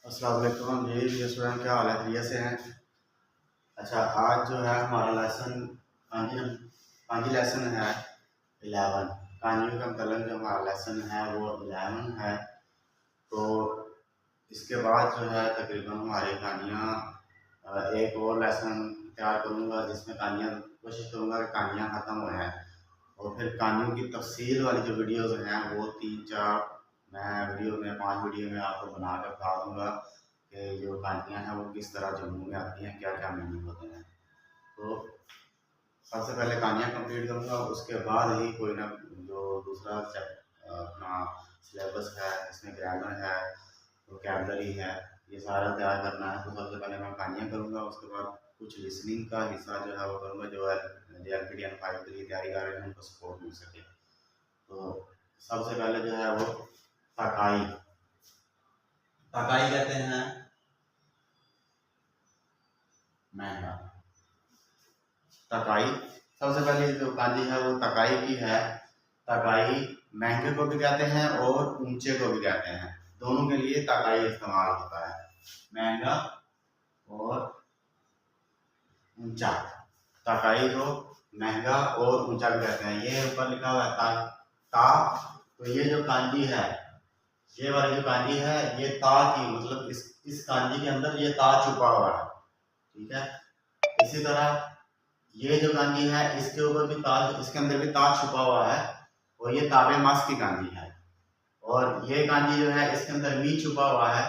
अस्सलाम वालेकुम जी स्टूडेंट, क्या हाल है? खैरियत से हैं? अच्छा, आज जो है हमारा लेसन कांजी लेसन है 11। कांजियों का मतलब जो हमारा लेसन है वो 11 है। तो इसके बाद जो है तकरीबन हमारी कहानियाँ एक और लेसन तैयार करूँगा जिसमें कहानियाँ कोशिश करूँगा कि कहानियाँ ख़त्म हो जाएँ। और फिर कहानियों की तफसील वाली जो वीडियोज़ हैं वो 3-4 मैं वीडियो में 5 वीडियो में आपको बना कर बता दूँगा कि जो कहानियाँ हैं वो किस तरह जम्मू में आती हैं, क्या क्या मीनिंग होते हैं। तो सबसे पहले कहानियाँ कंप्लीट करूँगा, उसके बाद ही कोई ना जो दूसरा अपना सिलेबस है, इसमें ग्रामर है, वोकैबुलरी है, ये सारा तैयार करना है। तो सबसे पहले मैं कहानियाँ करूँगा, उसके बाद कुछ लिसनिंग का हिस्सा जो है वो करूँगा, जो है JLPT एंड 5 के लिए तैयारी कर रहे हैं उनको सपोर्ट मिल सके। तो सबसे पहले जो है वो तकाई तकाई कहते हैं महंगा। तकाई सबसे पहले जो कांजी है वो तकाई की है। तकाई महंगे को भी कहते हैं और ऊंचे को भी कहते हैं, दोनों के लिए तकाई इस्तेमाल होता है। महंगा और ऊंचा, तकाई को महंगा और ऊंचा भी कहते हैं। ये ऊपर लिखा हुआ है ता। तो ये जो कांजी है, ये वाली जो कांजी है, ये ता की मतलब इस कांजी के अंदर ये ता छुपा हुआ है। ठीक है, इसी तरह ये जो कांजी है इसके ऊपर भी ताज, इसके अंदर भी ताज छुपा हुआ है और ये ताबे मास की कांजी है। और ये कांजी जो है इसके अंदर मी छुपा हुआ है,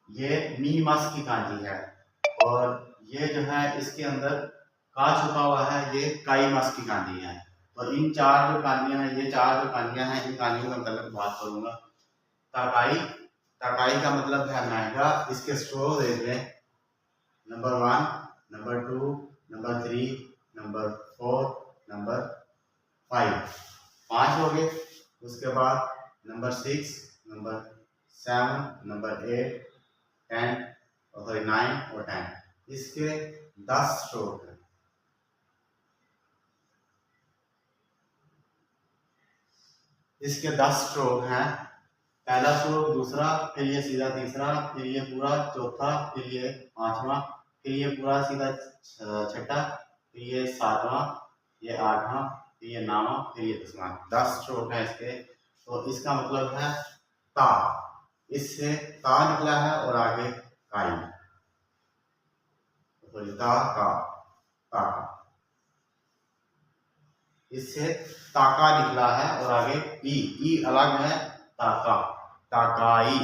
ये मी मास की कांजी है। और ये जो है इसके अंदर का छुपा हुआ है, ये काई मास की कांजी है। तो इन चार जो कांजियां हैं, ये चार जो कांजियां हैं, इन कांजियों का मतलब बात करूंगा। तकाई, तकाई का मतलब है महंगा। इसके स्ट्रोक देख लें, number 1, number 2, number 3, number 4, number 5, 5 हो गए। उसके बाद नंबर 6, नंबर 7, नंबर 8, 10 और 9 और 10। इसके 10 स्ट्रोक हैं। इसके 10 स्ट्रोक हैं। पहला स्ट्रोक, दूसरा, फिर ये सीधा तीसरा, फिर ये पूरा चौथा, फिर ये पांचवा, फिर ये पूरा सीधा छठा, फिर ये सातवां, ये आठवां, फिर ये नौवां, फिर ये 10वां। 10 स्ट्रोक है इसके। तो इसका मतलब है ता, इससे ता निकला है और आगे काई, तो ता का ता, इससे ताका निकला है और आगे ई अलग है, ताका, ताकाई।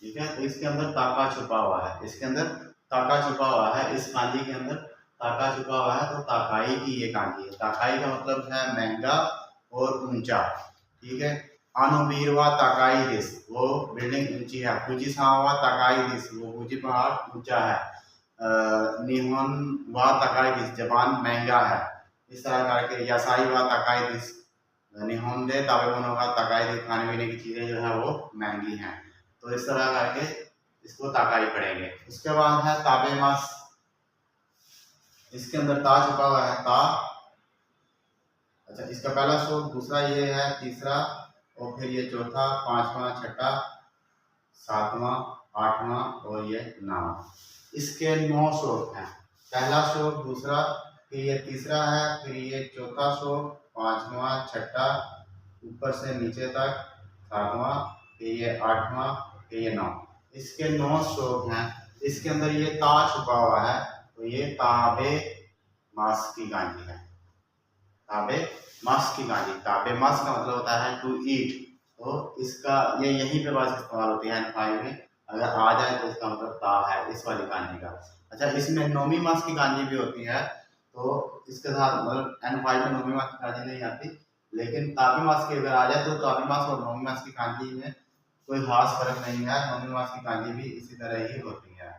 ठीक है, तो इसके अंदर ताका छुपा हुआ है, इसके अंदर ताका छुपा हुआ है, इस कांजी के अंदर ताका छुपा हुआ है। तो ताकाई की ये कांजी है। ताकाई का मतलब है महंगा और ऊंचा। ठीक है, अनुबीरवा ताकाई दिस, वो बिल्डिंग ऊंची है। फूजी सावा ताकाई दिस, वो फूजी पहाड़ ऊंचा है। निहोन वा ताकाई दिस, जापान महंगा है। इस तरह करके यासाई वा ताकाई दिस, निहोन दे ताबेमोनो वा ताकाई दिस, खाने पीने की चीजें जो है वो महंगी हैं। तो इस तरह करके इसको ताकाई पढ़ेंगे। उसके बाद है ताबेमास, इसके अंदर ता छुपा हुआ है, ता। अच्छा, इसका पहला स्ट्रोक, दूसरा ये है, तीसरा, और फिर ये चौथा, पांचवा, छठा, सातवां, आठवां और ये 9। इसके 9 स्ट्रोक हैं। पहला स्ट्रोक, दूसरा, फिर ये तीसरा है, फिर ये चौथा स्ट्रोक, पांचवा, छठा, ऊपर से नीचे तक, सातवां, फिर ये आठवां, फिर ये 9। इसके 9 स्ट्रोक हैं। इसके अंदर ये ता छुपा हुआ है, तो ये ताबे मास की गांजी है। ताबे मास की गांजी, ताबे मास का मतलब होता है टू ईट। तो इसका ये यहीं पे बात इस्तेमाल होती है N5 में। अगर आ जाए तो इसका मतलब ता है इस वाली कांजी का। अच्छा, इसमें नौमी मास की कांजी भी होती है, तो इसके साथ मतलब N5 में नौमी मास की कांजी नहीं आती, लेकिन ताबी मास की अगर आ जाए तो ताबी मास और नौमी मास की कांजी में कोई खास फर्क नहीं है। नौमी मास की कांजी भी इसी तरह ही होती है।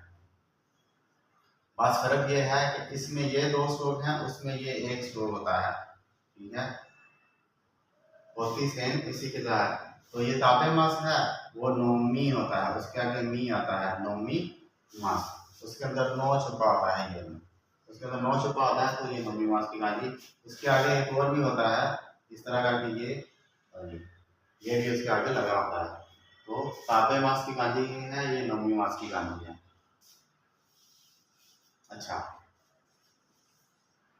बस फर्क ये है कि इसमें ये 2 स्ट्रोक हैं, उसमें ये 1 स्ट्रोक होता है। ठीक है, होती सेम इसी के तरह। तो ये ताबे मास है वो नौमी होता है, उसके आगे मी आता है, नौमी मास। उसके अंदर 9 छुपा होता है, ये उसके अंदर 9 छुपा होता है, तो ये नौमी मास की गाजी। उसके आगे एक और भी होता है, इस तरह का कि ये और ये भी उसके आगे लगा होता है। तो 7वें मास की कांजी है, ये 9वीं मास की कांजी है। अच्छा,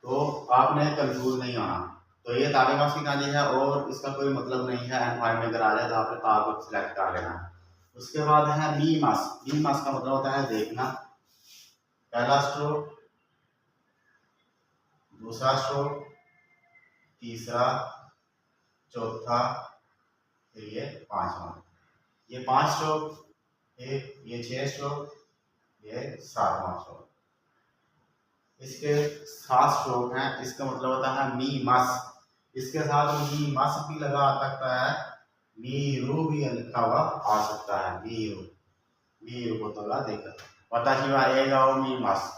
तो आपने कंफ्यूज नहीं होना। तो ये ताबे मास की कांजी है और इसका कोई मतलब नहीं है, N5 में अगर आ जाए तो आपने ता को सिलेक्ट कर लेना है। उसके बाद है मी मास। मी मास का मतलब होता है देखना। पहला स्ट्रोक, दूसरा स्ट्रोक, तीसरा, चौथा, फिर ये पांचवा। ये 5 स्ट्रोक, ये 6 स्ट्रोक, ये 7वां स्ट्रोक। इसके 7 स्ट्रोक हैं, इसका मतलब होता है मी मस। इसके साथ मी मस भी लगा आ सकता है, मी रू भी लिखा हुआ आ सकता है। मी रू को तो देखा वताशी वा ए गाओ मी मस,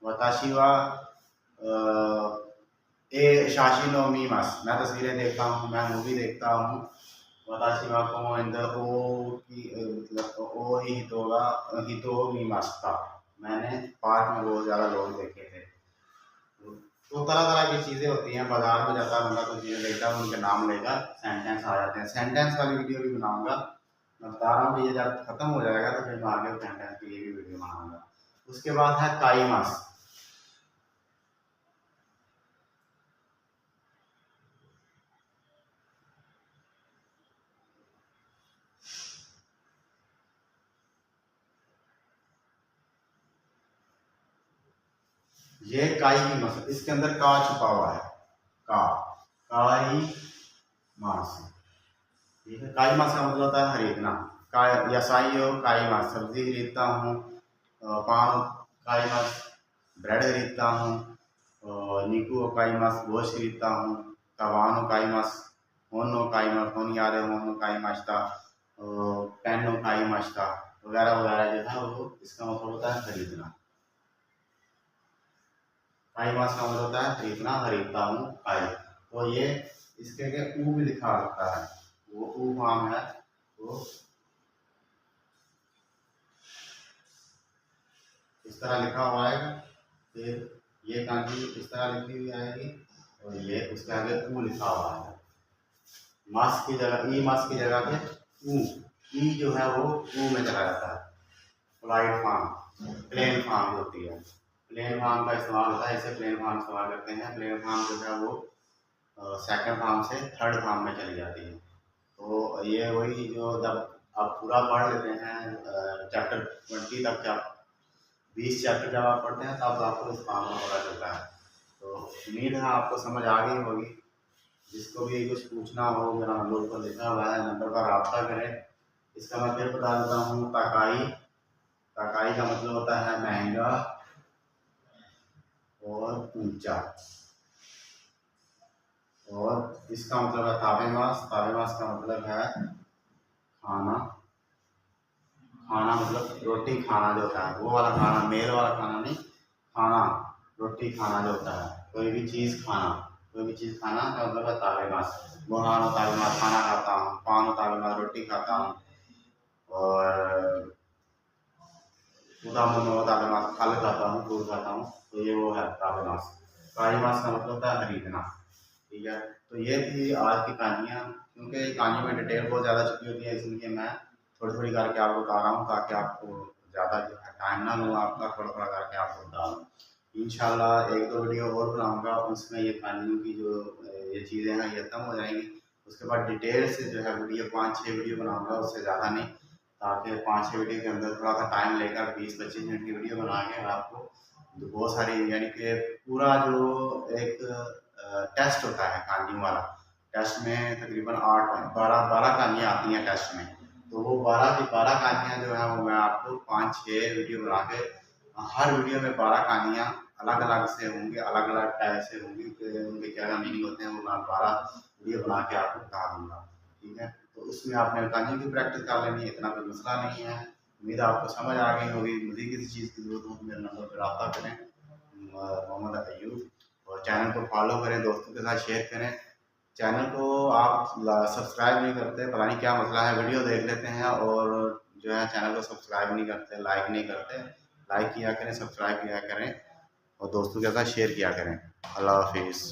वताशी वा ए शाशी नो मी मस। मैं तस्वीरें देखता हूँ, मैं मूवी देखता हूँ। वताशी वा को इन द ओ की मतलब ओ ही हितोगा हितो मी मस था। मैंने पार्क में बहुत ज़्यादा लोग देखे थे। तो तरह तरह की चीज़ें होती हैं, बाजार में जाता बंदा तो चीज़ें देखता है, उनके नाम लेगा, सेंटेंस आ जाते हैं। सेंटेंस वाली वीडियो भी बनाऊंगा। मैं बता रहा हूँ कि ये जब खत्म हो जाएगा तो फिर मैं आगे सेंटेंस की ये भी वीडियो बनाऊंगा। उसके बाद है काईमास। ये काई की मस, इसके अंदर का छुपा हुआ है। का काई मास, ठीक है। काई मास का मतलब होता है खरीदना। का यसाई हो काई मास, सब्जी खरीदता हूँ। पान काई मास, ब्रेड खरीदता हूँ। निकू काई मास, गोश्त खरीदता हूँ। कबानो काई मास, होनो काई मास, होन याद है होनो काई मास्ता, पेनो काई मास्ता वगैरह वगैरह जो है वो इसका मतलब होता है खरीदना। काई मास का मतलब होता है खरीदना, खरीदता हूँ काई। तो ये इसके आगे ऊ भी लिखा रहता है, वो ऊ फॉर्म है। तो इस तरह लिखा हुआ आएगा। फिर ये कांजी इस तरह लिखी हुई आएगी और ये उसके आगे ऊ लिखा हुआ है। मास की जगह ई, मास की जगह पे ऊ, ई जो है वो ऊ में चला जाता है। फ्लाइट फार्म, प्लेन फार्म होती है, प्लेन फार्म का इस्तेमाल होता है, इसे प्लेन फार्म इस्तेमाल करते हैं। प्लेन फार्म जो है वो सेकंड फार्म से थर्ड फार्म में चली जाती है। तो ये वही जो जब आप पूरा पढ़ लेते हैं चैप्टर 20 तक, जब 20 चैप्टर जब आप पढ़ते हैं तब आपको इस फार्म का पता चलता है। तो उम्मीद है आपको समझ आ गई होगी। जिसको भी कुछ पूछना हो मेरा नंबर पर लिखा हुआ है, नंबर पर रब्ता करें। इसका मैं फिर बता देता हूँ। ताकाई, ताकाई का मतलब होता है महंगा और ऊंचा। और इसका मतलब है ताबेमास। ताबेमास का मतलब है खाना। खाना मतलब रोटी खाना जो होता है वो वाला खाना, मेल वाला खाना नहीं, खाना रोटी खाना जो होता है, कोई भी चीज़ खाना, कोई भी चीज़ खाना का मतलब है ताबेमास। बोहानो ताबेमास खाना खाता हूँ, पानो ताबेमास रोटी खाता हूँ, और उदामो ताबेमास फल खाता हूँ, दूध खाता हूँ। तो ये वो है ताबेमास। ताबेमास का मतलब होता है खरीदना, ठीक है। तो ये थी आज की कहानियाँ। क्योंकि कहानी में डिटेल बहुत ज़्यादा छुपी होती है, इसलिए मैं थोड़ी थोड़ी करके आपको बता रहा हूँ, ताकि आपको ज़्यादा जो है टाइम ना लूँ आपका, थोड़ा थोड़ा करके आपको बता दूँ। इंशाल्लाह एक दो वीडियो और बनाऊँगा, उसमें ये कहानियों की जो ये चीज़ें हैं ये खत्म हो जाएंगी। उसके बाद डिटेल से जो है वीडियो 5-6 वीडियो बनाऊँगा, उससे ज़्यादा नहीं, ताकि 5-6 वीडियो के अंदर थोड़ा सा टाइम लेकर 20-25 मिनट की वीडियो बना के आपको बहुत सारी, यानी कि पूरा जो एक टेस्ट होता है कहानियों वाला, टेस्ट में तकरीबन 8-12 कहानियाँ आती हैं टेस्ट में। तो वो 12 की 12 कहानियाँ जो है वो मैं आपको 5-6 वीडियो बना के, हर वीडियो में 12 कहानियाँ अलग अलग से होंगी, अलग अलग टाइप से होंगी, उनके क्या क्या मीनिंग होते हैं वो मैं 12 वीडियो बना के आपको बता दूँगा, ठीक है। तो उसमें आपने कहानियों की प्रैक्टिस कर लेनी है, इतना कोई मसला नहीं है। उम्मीद है आपको समझ आ गई होगी। मुझे किसी चीज़ की ज़रूरत हो तो मेरे नंबर पर रब्ता करें, मोहम्मद अयूब। और चैनल को फॉलो करें, दोस्तों के साथ शेयर करें। चैनल को आप सब्सक्राइब नहीं करते, पता नहीं क्या मसला है, वीडियो देख लेते हैं और जो है चैनल को सब्सक्राइब नहीं करते, लाइक नहीं करते। लाइक किया करें, सब्सक्राइब किया करें और दोस्तों के साथ शेयर किया करें। अल्लाह हाफिज़।